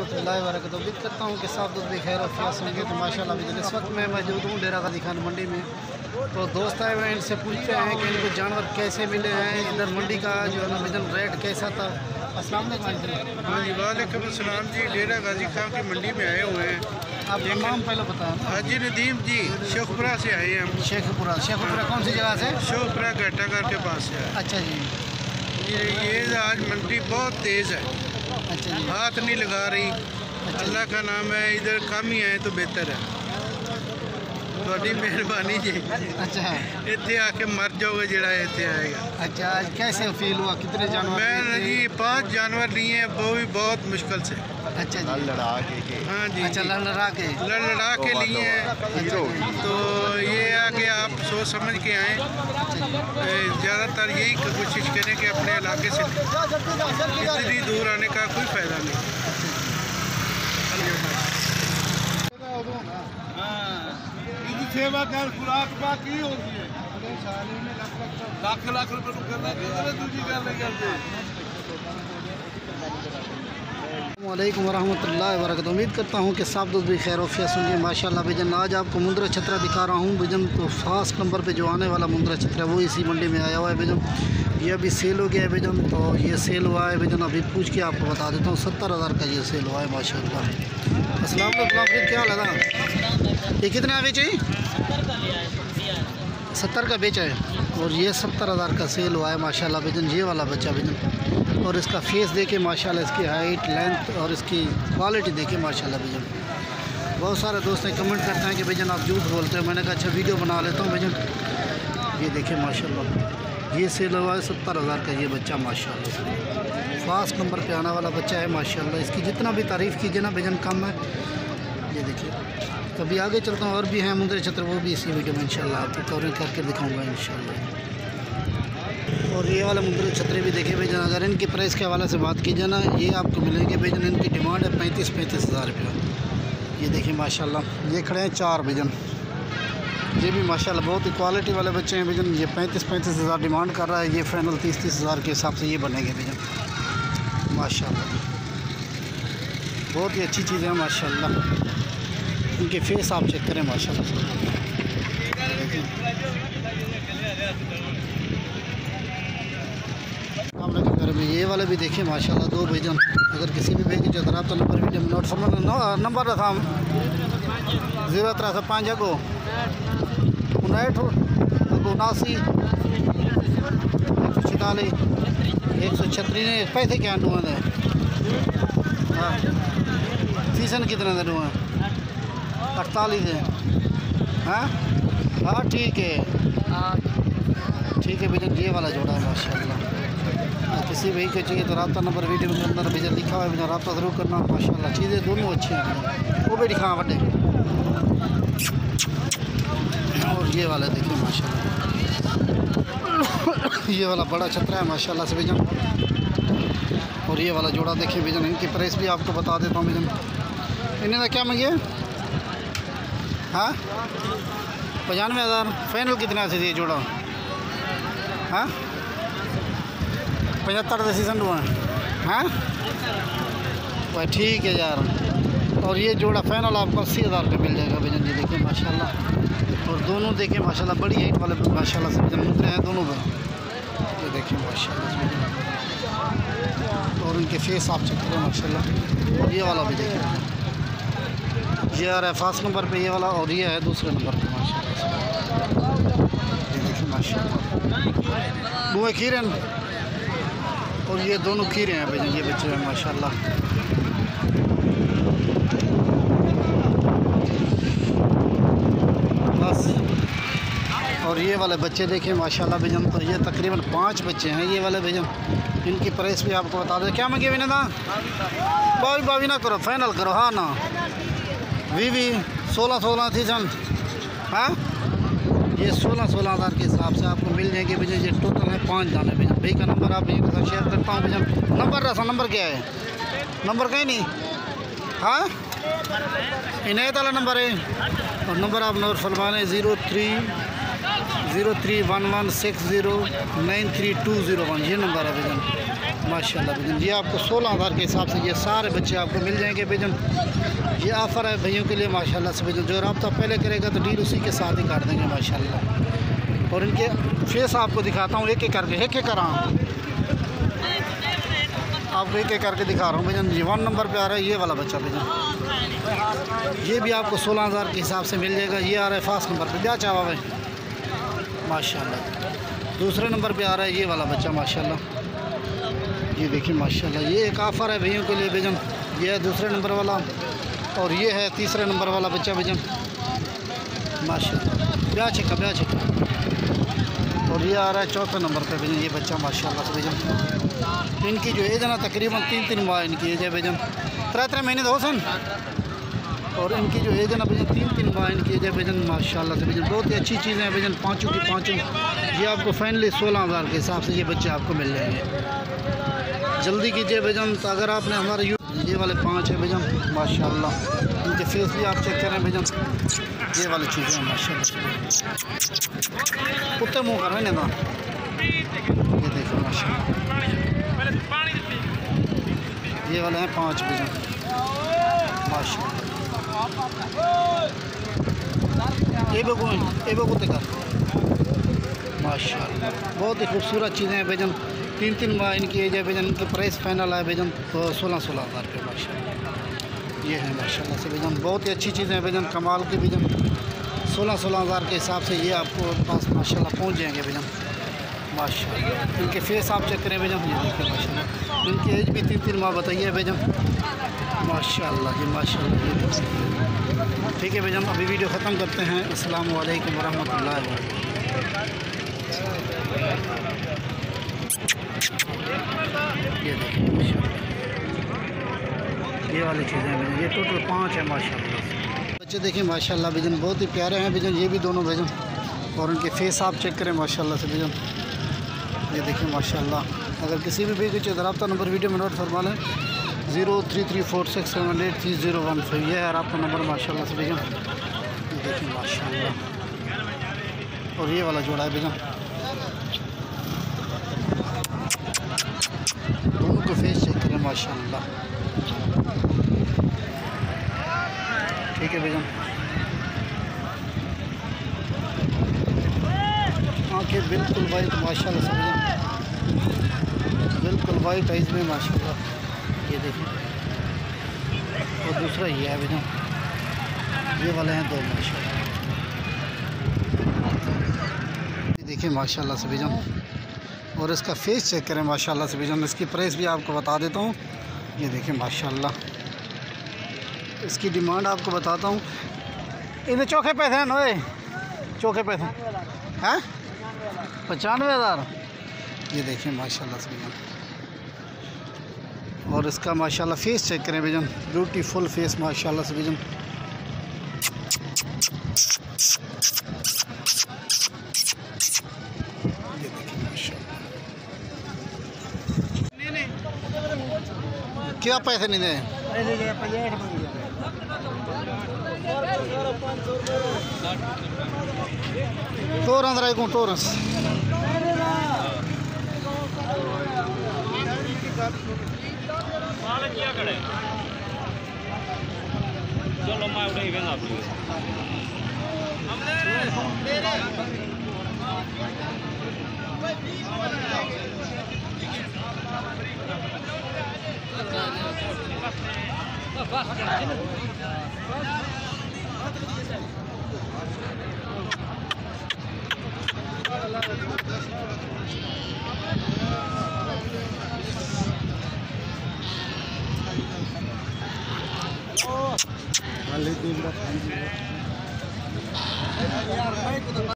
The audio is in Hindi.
रहमतुल्लाहि व बरकातहू। उम्मीद करता हूँ कि साफ दूध भी खैर वफियत होंगे। तो माशाल्लाह भी इस वक्त मैं मौजूद हूँ डेरा गाजी खान मंडी में। तो दोस्त आए हुए हैं, इनसे पूछते हैं कि इनको जानवर कैसे मिले हैं, इधर मंडी का जो है ना वजन रेट कैसा था। अस्सलाम वालेकुम। हाँ जी, वालेकुम अस्सलाम जी। डेरा गाजी खान की मंडी में आए हुए हैं। आपका नाम पहले बताएं। हाजी नदीम जी, शेखपुरा से आए हैं हम। शेखपुरा। शेखपुरा कौन सी जगह से? शेखपुरा घाटाघर के पास से। अच्छा जी। ये आज मंडी बहुत तेज़ है। अच्छा जी। हाथ नहीं लगा रही। अल्लाह का नाम है, इधर कम ही आए तो बेहतर है। थोड़ी मेहरबानी जी। अच्छा, इतने आके मर जाओगे जरा इतने आएगा। अच्छा, आज कैसे फील हुआ? कितने जानवर? मैं जी 5 जानवर लिए हैं, वो भी बहुत मुश्किल से। अच्छा जी। लड़ा के। हाँ जी। अच्छा, लड़ा के लिए हैं। तो ये है कि आप सोच समझ के आएँ। ज़्यादातर यही कोशिश करें कि अपने इलाके से इतनी दूर आने का कोई फ़ायदा नहीं। सेवा कर खुराक बाकी होगी है। लाख रुपए करना दूसरी गल नहीं करते। वालेकुम रहमतुल्लाहि व बरकातहू। उम्मीद करता हूँ कि साफ दूध भी खैर वफियत होंगे। माशाल्लाह भाईजान, आज आपको मुंद्रा छतरा दिखा रहा हूँ भाईजान। तो फर्स्ट नंबर पे जो आने वाला मुंद्रा छतरा वो इसी मंडी में आया हुआ है भाईजान। ये अभी सेल हो गया है भाईजान। तो ये सेल हुआ है भाईजान, अभी पूछ के आपको बता देता हूँ। 70,000 का ये सेल हुआ है माशाल्लाह। अस्सलाम वालेकुम, फिर क्या लगा? ये कितने बेचे? 70 का बेचा है। और ये 70,000 का सेल हुआ है माशाल्लाह भाईजान। ये वाला बच्चा भाईजान, और इसका फेस देखे माशाल्लाह, इसकी हाइट लेंथ और इसकी क्वालिटी देखे माशाल्लाह भाईजान। बहुत सारे दोस्त कमेंट करते हैं कि भाईजान आप झूठ बोलते हैं। मैंने कहा अच्छा वीडियो बना लेता हूँ भाईजान। ये देखे माशाल्लाह, ये सेल हुआ है 70,000 का ये बच्चा माशाल्लाह। फर्स्ट नंबर पे आने वाला बच्चा है माशाल्लाह। इसकी जितना भी तारीफ़ कीजिए ना भाईजान कम है। ये देखिए, कभी आगे चलता हूँ और भी हैं मुंद्रा छतर, वो भी इसी वीडियो में इंशाल्लाह आपको कवरेज करके दिखाऊंगा इंशाल्लाह। और ये वाला मुंद्रा छतरे भी देखे भाईजान। अगर इनकी प्राइस के हवाले से बात कीजिए ना, ये आपको मिलेंगे भाईजान। इनकी डिमांड है 35,000 रुपये। ये देखिए माशाल्लाह, ये खड़े हैं 4 भाईजान। ये भी माशाल्लाह बहुत ही क्वालिटी वाले बच्चे हैं भाईजान। ये 35,000 डिमांड कर रहा है। ये फाइनल 30,000 के हिसाब से ये बनेंगे भाईजान माशाल्लाह। बहुत ही अच्छी चीज़ है माशाल्लाह। इनके फेस आप चेक करें माशाल्लाह। में ये वाले भी देखें माशाल्लाह। 2 भाईजान, अगर किसी भी भाई की जगह आप तो नंबर वीडियो में नोट फरमाना। नंबर रखा 053 अगो 59 79 146 136 ने पैसे क्या डुआ दे। हाँ, सीजन कितने दे डुआ? 48 है। हाँ हाँ, ठीक है भाईजान। ये वाला जोड़ा है माशाल्लाह। किसी भाई को चाहिए तो रब्ता नंबर वीडियो के अंदर भैया लिखा हुआ है भैया, रब्ता ज़रूर करना माशाल्लाह। चीज़ें दोनों अच्छी हैं। वो भी दिखा बड़े। और ये वाला देखिए माशाल्लाह, ये वाला बड़ा छतरा है माशाल्लाह से भैया। और ये वाला जोड़ा देखिए भैया। इनकी प्राइस भी आपको बता देता हूँ भैया। इन्हें क्या मांगिए? हाँ, 95,000 फाइनल कितने से ये जोड़ा? हाँ, 75 सीजन हुआ है। हाँ भाई, ठीक है यार। और ये जोड़ा फाइनल आपको 80,000 पे मिल जाएगा भैया। जी देखिए माशाल्लाह। और दोनों देखें माशाल्लाह, बड़ी हाइट वाले माशाल्लाह से भैया मुद्रे हैं दोनों पे। ये देखिए माशाल्लाह। और उनके फेस आप चेक करें माशाल्लाह। और ये वाला भी देखिए, ये आ रहा है फर्स्ट नंबर पे ये वाला, और ये है दूसरे नंबर पे माशाल्लाह। ये देखिए माशाल्लाह, वो खीरन। और ये दोनों खीरे हैं भैया, ये बच्चे हैं माशाल्लाह। बस, और ये वाले बच्चे देखें माशाल्लाह भैया। तो ये तकरीबन 5 बच्चे हैं ये वाले भैया। इनकी प्राइस भी आपको बता दें। क्या मांगे विने था? बावी ना करो, फाइनल करो। हाँ ना, 16 थी सन। हाँ, ये 16,000 के हिसाब से आपको मिल जाएंगे भैया। ये टोटल है 5 दाने भैया। भाई का नंबर आप भैया के साथ शेयर करता हूँ भैया। नंबर रहा, नंबर क्या है? नंबर कहीं नहीं। हाँ, इनायत वाला नंबर है। और नंबर आप नोट फरमाने 0311609320 ये नंबर है भैया। माशाल्लाह भैजन। ये आपको 16,000 के हिसाब से ये सारे बच्चे आपको मिल जाएंगे भैजन। ये ऑफ़र है भैयों के लिए माशाल्लाह से भैजन। जो रब्ता पहले करेगा तो डील उसी के साथ ही काट देंगे माशाल्लाह। और इनके फेस आपको दिखाता हूँ एक एक करके, एक एक कर रहा हूँ आपको, एक एक करके दिखा रहा हूँ भैजन। ये 1 नंबर पे आ रहा है ये वाला बच्चा भैजन। ये भी आपको 16,000 के हिसाब से मिल जाएगा। ये आ रहा है फर्स्ट नंबर पे, क्या चावा भाई माशाल्लाह। दूसरे नंबर पे आ रहा है ये वाला बच्चा माशाल्लाह। ये देखिए माशाल्लाह, ये एक ऑफ़र है भैयों के लिए भैजन। ये है दूसरे नंबर वाला और ये है तीसरे नंबर वाला बच्चा भैजन माशाल्लाह। ब्याह छिका ब्याह छिका। और ये आ रहा है चौथे नंबर पे भैजन ये बच्चा माशाल्लाह से भैजन। इनकी जो एज है ना तकरीबन 3-3 माह इनकी एज है भैजन, 3-3 महीने दो सन। और इनकी जो एज है ना भैजन 3-3 माह इनकी एज है भैजन माशाल्लाह से भैजन। बहुत ही अच्छी चीज़ें हैं भैजन, पाँचों की पाँचों। ये आपको फाइनली 16,000 के हिसाब से ये बच्चे आपको मिल जाएंगे। जल्दी कीजिए भैजन। तो अगर आपने हमारे ये वाले 5 है भैजन माशाल्लाह। इनके फेस भी आप चेक करें भैजन। ये वाली चीज़ें हैं माशाल्लाह। कुत्ते मुँह कर रहे हैं ना, ये देखो माशाल्लाह। ये वाले हैं 5 भैजन माशाल्लाह। ये कुत्ते का माशाल्लाह। बहुत ही खूबसूरत चीज़ें हैं भैजन। 3-3 माह इनकी एज है भैजन। इनकी प्राइस फाइनल है भैजन तो 16,000 रुपये माशाल्लाह। ये है माशाल्लाह से भैजन। बहुत ही अच्छी चीज़ें हैं भैजन, कमाल की भैजन। 16,000 के हिसाब से ये आपको पास माशाल्लाह पहुंच जाएंगे भैजन माशाल्लाह। इनके फेस आप चेक करें भैजन। ये देखिए माशाल्लाह। इनकी एज भी 3-3 माह बताइए भैजन माशाल्लाह जी माशाल्लाह। ठीक है भैजन, अभी वीडियो ख़त्म करते हैं। अस्सलाम वालेकुम रहमतुल्लाहि व बरकातहू। ये देखिए माशाल्लाह, ये वाली चीज़ें हैं। ये टोटल 5 है माशाल्लाह। बच्चे देखिए माशाल्लाह भैजन, बहुत ही प्यारे हैं भैजन। ये भी दोनों भैजन। और उनके फेस आप चेक करें माशाल्लाह से भैजन। ये देखिए माशाल्लाह। अगर किसी भी कुछ रब्ता नंबर वीडियो में नोट फरमा लें 0334678301। ये है रब्ता नंबर माशाल्लाह से भैजन। ये देखिए माशाल्लाह। और ये वाला जोड़ा है भैजन। दोनों को फेस चेक करें माशाल्लाह। ठीक है भैजन। आँखें बिल्कुल वाइट माशाल्लाह से भैजन, बिल्कुल वाइट आइज में माशाल्लाह। ये देखिए। और दूसरा ये है भैजन। ये वाले हैं 2 माशाल्लाह। ये देखिए माशाल्लाह से भैजन। और इसका फेस चेक करें माशाल्लाह से भैजन। इसकी प्राइस भी आपको बता देता हूँ। ये देखिए माशाल्लाह। इसकी डिमांड आपको बताता हूँ। इन्हें चोखे पैसे हैं नोए, चोखे पैसे हैं 95,000। ये देखिए माशाल्लाह से भैजन। और इसका माशाल्लाह फेस चेक करें भैजन। ब्यूटीफुल फेस माशाल्लाह से भैजन। क्या पैसे नहीं दें टोर अंदर आई टोरस चलो मैं उठे वेंदा वाले दिन